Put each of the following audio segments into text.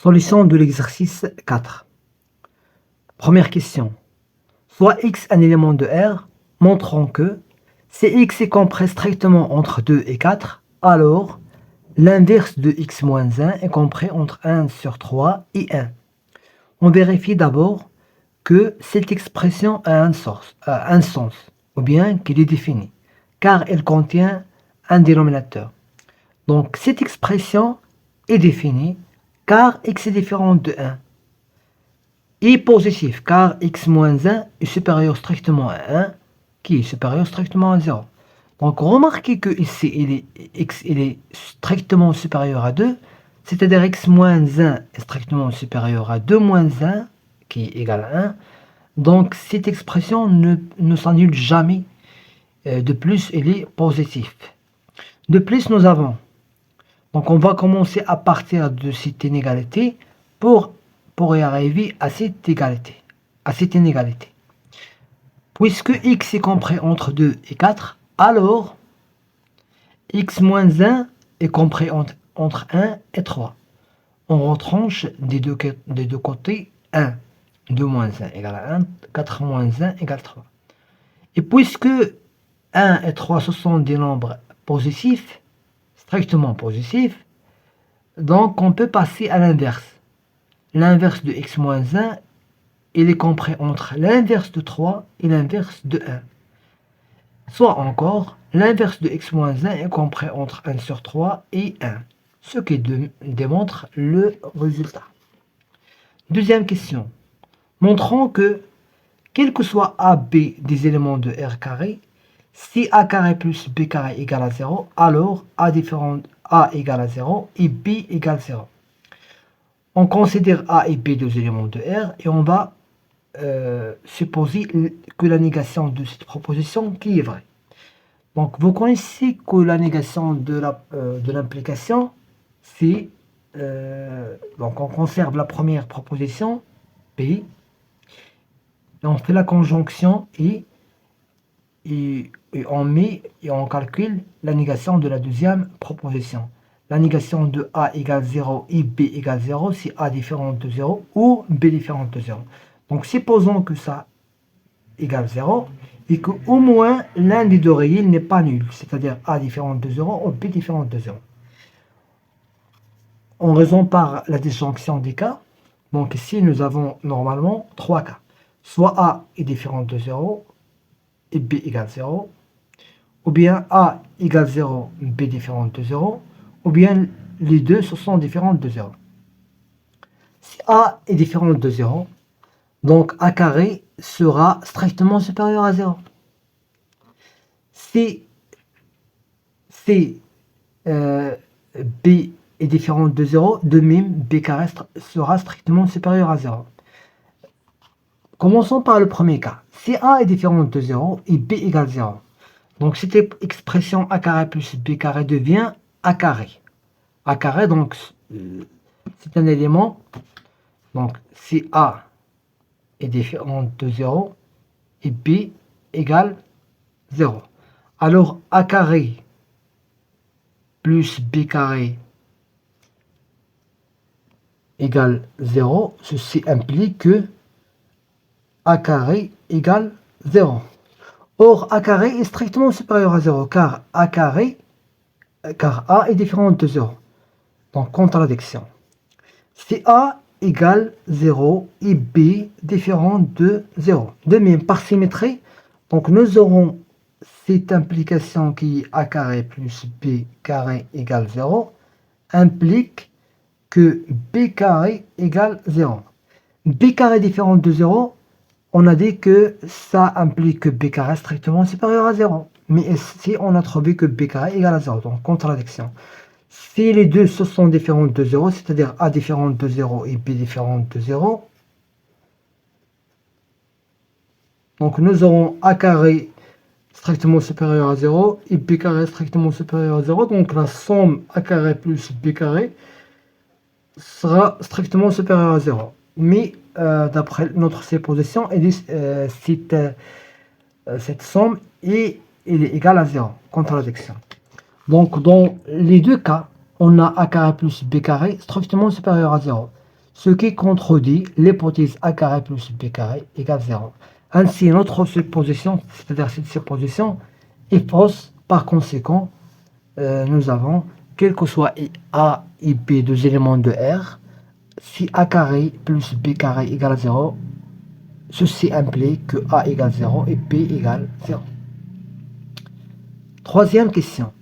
Solution de l'exercice 4. Première question. Soit x un élément de R, montrant que si x est compris strictement entre 2 et 4, alors l'inverse de x moins 1 est compris entre 1 sur 3 et 1. On vérifie d'abord que cette expression a un sens, ou bien qu'il est défini, car elle contient un dénominateur. Donc cette expression est définie car x est différent de 1. Et positif car x moins 1 est supérieur strictement à 1, qui est supérieur strictement à 0. Donc remarquez que ici x est strictement supérieur à 2, c'est-à-dire x moins 1 est strictement supérieur à 2 moins 1, qui est égal à 1. Donc cette expression ne s'annule jamais. De plus, elle est positive. De plus, nous avons, donc on va commencer à partir de cette inégalité pour y arriver à cette égalité, à cette inégalité. Puisque x est compris entre 2 et 4, alors x moins 1 est compris entre 1 et 3. On retranche des deux côtés 1. 2 moins 1 égale à 1, 4 moins 1 égale 3. Et puisque 1 et 3 ce sont des nombres positifs, strictement positifs, donc on peut passer à l'inverse. L'inverse de x moins 1, il est compris entre l'inverse de 3 et l'inverse de 1. Soit encore, l'inverse de x moins 1 est compris entre 1 sur 3 et 1. Ce qui démontre le résultat. Deuxième question. Montrons que, quel que soit AB des éléments de R carré, si A carré plus B carré égale à 0, alors A égale à 0 et B égale 0. On considère A et B deux éléments de R et on va supposer que la négation de cette proposition qui est vraie. Donc vous connaissez que la négation de l'implication, c'est donc on conserve la première proposition B et on fait la conjonction et on met et on calcule la négation de la deuxième proposition. La négation de A égale 0 et B égale 0, c'est A différent de 0 ou B différent de 0. Donc supposons que ça égale 0 et qu'au moins l'un des deux réels n'est pas nul, c'est-à-dire A différent de 0 ou B différent de 0. On raisonne par la disjonction des cas. Donc ici nous avons normalement trois cas. Soit A est différent de 0 et B égale 0, ou bien A égale 0, B différent de 0, ou bien les deux se sont différents de 0. Si A est différent de 0, donc A carré sera strictement supérieur à 0. Si B est différent de 0, de même B carré sera strictement supérieur à 0. Commençons par le premier cas. Si A est différent de 0 et B égale 0, donc cette expression A carré plus B carré devient A carré. A carré, donc, c'est un élément. Donc, si A est différent de 0 et B égale 0. Alors, A carré plus B carré égale 0. Ceci implique que A carré égale 0. Or, A carré est strictement supérieur à 0 car A est différent de 0. Donc, contradiction. Si A égale 0 et B différent de 0. De même, par symétrie, donc nous aurons cette implication qui est A carré plus B carré égale 0 implique que B carré égale 0. B carré différent de 0, on a dit que ça implique que B carré est strictement supérieur à 0. Mais ici, on a trouvé que B carré égale à 0. Donc, contradiction. Si les deux se sont différents de 0, c'est-à-dire A différent de 0 et B différent de 0, donc nous aurons A carré strictement supérieur à 0 et B carré strictement supérieur à 0. Donc la somme A carré plus B carré sera strictement supérieure à 0. Mais d'après notre supposition, cette somme est égale à 0. Contradiction. Donc dans les deux cas, on a A carré plus B carré strictement supérieur à 0. ce qui contredit l'hypothèse a carré plus b carré égale 0. Ainsi, notre supposition, c'est-à-dire cette supposition, est fausse. Par conséquent, nous avons, quel que soit a et b, deux éléments de R, si a carré plus b carré égale 0, ceci implique que a égale 0 et b égale 0. Troisième question.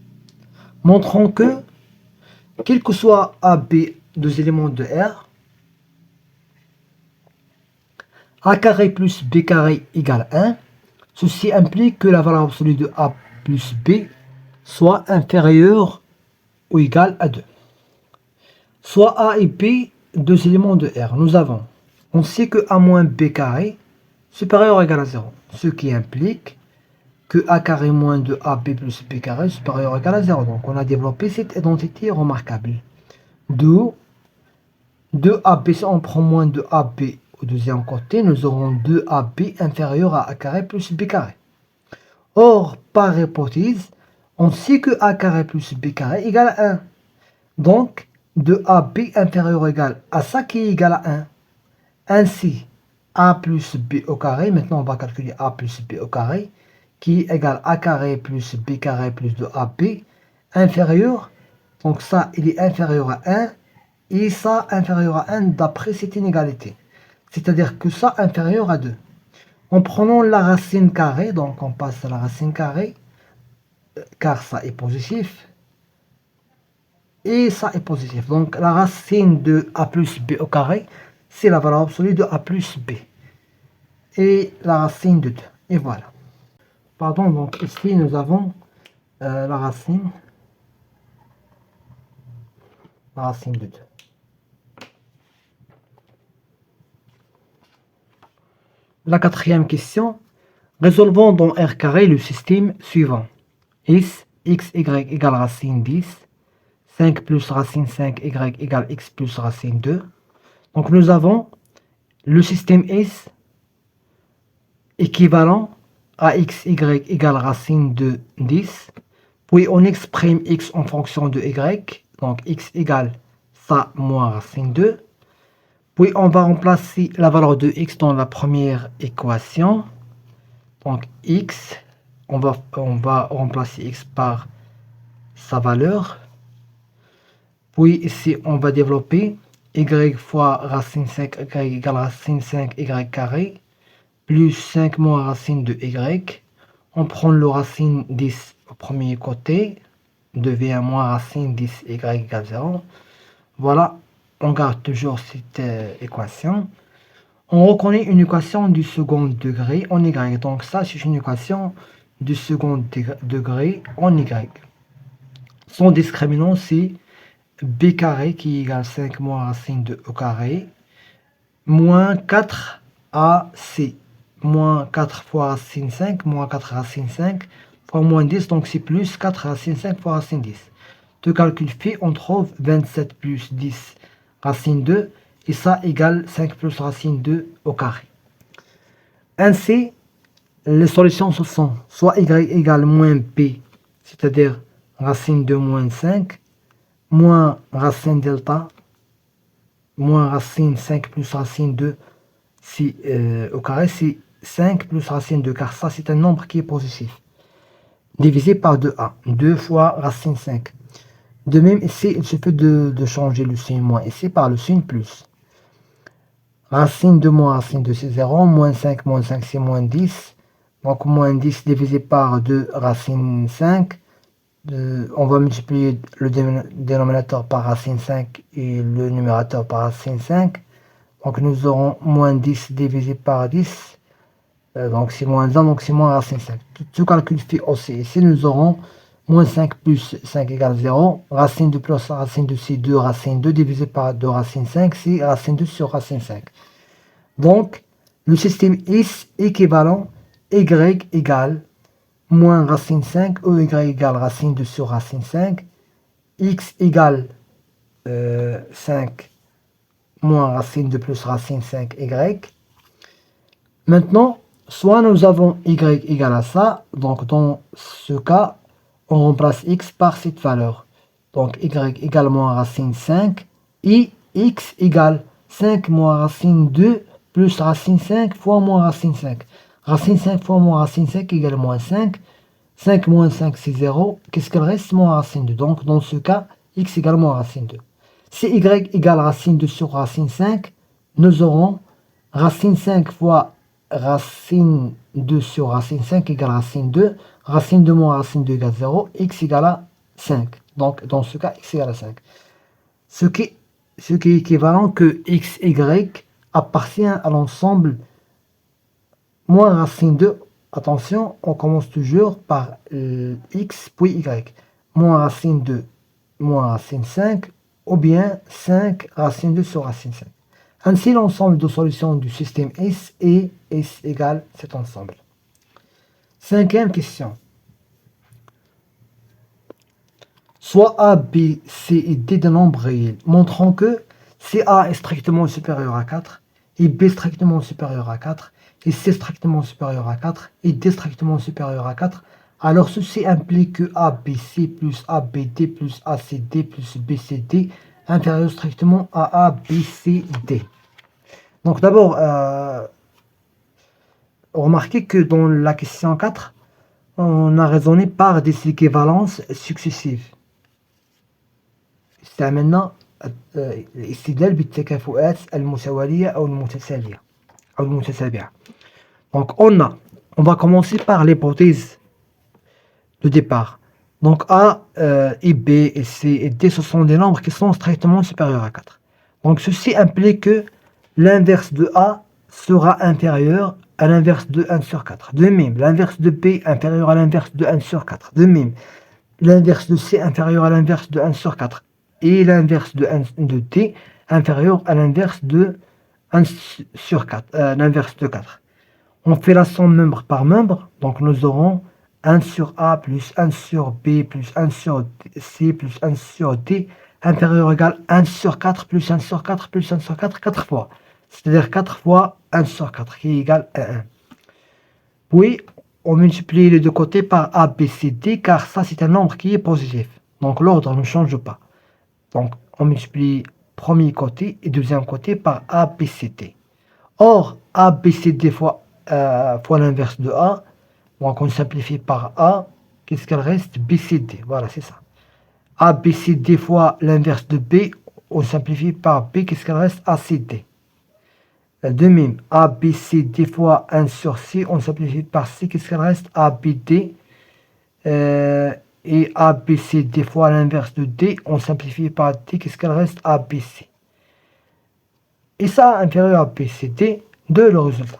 Montrons que, quel que soit a, b, deux éléments de R, a carré plus b carré égale 1, ceci implique que la valeur absolue de a plus b soit inférieure ou égale à 2. Soit a et b, deux éléments de R. On sait que a moins b carré supérieur ou égal à 0, ce qui implique que a carré moins de ab plus b carré supérieur ou égal à 0. Donc on a développé cette identité remarquable. D'où 2ab, si on prend moins de ab au deuxième côté, nous aurons 2ab inférieur à a carré plus b carré. Or, par hypothèse, on sait que a carré plus b carré égale à 1. Donc, 2ab inférieur ou égal à ça qui est égal à 1. Ainsi, a plus b au carré, maintenant on va calculer a plus b au carré, qui est égal à a carré plus b carré plus 2ab, inférieur, donc ça il est inférieur à 1, et ça inférieur à 1 d'après cette inégalité. C'est-à-dire que ça inférieur à 2. En prenant la racine carrée, donc on passe à la racine carrée, car ça est positif, et ça est positif. Donc la racine de a plus b au carré, c'est la valeur absolue de a plus b. Et la racine de 2. Et voilà. Pardon, donc ici nous avons la racine de 2. La quatrième question. Résolvons dans R carré le système suivant. x égale racine 10. 5 plus racine 5 y égale x plus racine 2. Donc nous avons le système S équivalent à x, y égale racine de 10. Puis on exprime x en fonction de y. Donc x égale ça moins racine 2. Puis on va remplacer la valeur de x dans la première équation. Donc x, on va remplacer x par sa valeur. Puis ici on va développer y fois racine 5 y égale racine 5 y carré plus 5 moins racine de y. On prend le racine 10 au premier côté, devient moins racine 10 y égale 0. Voilà, on garde toujours cette équation. On reconnaît une équation du second degré en y. Donc ça, c'est une équation du second degré en y. Son discriminant, c'est b carré qui égale 5 moins racine de au carré moins 4 ac moins 4 fois racine 5 moins 4 racine 5 fois moins 10, donc c'est plus 4 racine 5 fois racine 10. De calcul fait, on trouve 27 plus 10 racine 2 et ça égale 5 plus racine 2 au carré. Ainsi, les solutions ce sont soit y égale moins b, c'est-à-dire racine 2 moins 5, moins racine delta, moins racine 5 plus racine 2 si, au carré, c'est 5 plus racine 2, car ça c'est un nombre qui est positif, divisé par 2a, 2 fois racine 5. De même, ici, il suffit de changer le signe moins ici par le signe plus. Racine 2 moins racine 2, c'est 0, moins 5 c'est moins 10, donc moins 10 divisé par 2 racine 5. On va multiplier le dénominateur par racine 5 et le numérateur par racine 5. Donc nous aurons moins 10 divisé par 10. Donc c'est moins 1, donc c'est moins racine 5. Tout calcul fait aussi. Ici nous aurons moins 5 plus 5 égale 0. Racine de plus racine de c'est 2 racine 2 divisé par 2 racine 5, c'est racine 2 sur racine 5. Donc le système S équivalent y égale moins racine 5, y égale racine 2 sur racine 5, x égale 5 moins racine 2 plus racine 5 y. Maintenant, soit nous avons y égale à ça, donc dans ce cas, on remplace x par cette valeur. Donc y égale moins racine 5 et x égale 5 moins racine 2 plus racine 5 fois moins racine 5. Racine 5 fois moins racine 5 égale moins 5. 5 moins 5, c'est 0. Qu'est-ce qu'il reste? Moins racine 2. Donc, dans ce cas, x égale moins racine 2. Si y égale racine 2 sur racine 5, nous aurons racine 5 fois racine 2 sur racine 5 égale racine 2. Racine 2 moins racine 2 égale 0. X égale à 5. Donc, dans ce cas, x égale à 5. Ce qui est équivalent que x, y appartient à l'ensemble moins racine 2. Attention, on commence toujours par x puis y. Moins racine 2, moins racine 5, ou bien 5 racine 2 sur racine 5. Ainsi, l'ensemble de solutions du système S est S égale cet ensemble. Cinquième question. Soit A, B, C et D de nombres réels, montrant que si A est strictement supérieur à 4, et B strictement supérieur à 4, et C strictement supérieur à 4, et D strictement supérieur à 4, alors ceci implique que ABC plus ABD plus ACD plus BCD inférieur strictement à ABCD. Donc d'abord, remarquez que dans la question 4, on a raisonné par des équivalences successives. استعملنا الاستدلال بالتكافؤات المتوالية أو المتتالية أو المتتابعة. Donc on va commencer par l'hypothèse de départ. Donc A, et B, et C, et D, ce sont des nombres qui sont strictement supérieurs à 4. Donc ceci implique que l'inverse de A sera inférieur à l'inverse de 1 sur 4. De même, l'inverse de B inférieur à l'inverse de 1 sur 4. De même, l'inverse de C inférieur à l'inverse de 1 sur 4. Et l'inverse de D inférieur à l'inverse de 1 sur 4. L'inverse de 4. On fait la somme membre par membre, donc nous aurons 1 sur A plus 1 sur B plus 1 sur C plus 1 sur D inférieur égale 1 sur 4 plus 1 sur 4 plus 1 sur 4, 4 fois. C'est-à-dire 4 fois 1 sur 4 qui est égal à 1. Puis, on multiplie les deux côtés par A, B, C, D car ça c'est un nombre qui est positif. Donc l'ordre ne change pas. Donc on multiplie premier côté et deuxième côté par A, B, C, D. Or, A, B, C, D fois l'inverse de A, donc on simplifie par A, qu'est-ce qu'elle reste? B, C, D, voilà c'est ça. A, B, C, D fois l'inverse de B, on simplifie par B, qu'est-ce qu'elle reste? A, C, D. De même, A, B, C, D fois 1 sur C, on simplifie par C, qu'est-ce qu'elle reste? A, B, D. Et A, B, C, D fois l'inverse de D, on simplifie par D, qu'est-ce qu'elle reste? A, B, C. Et ça, inférieur à B, C, D, de le résultat.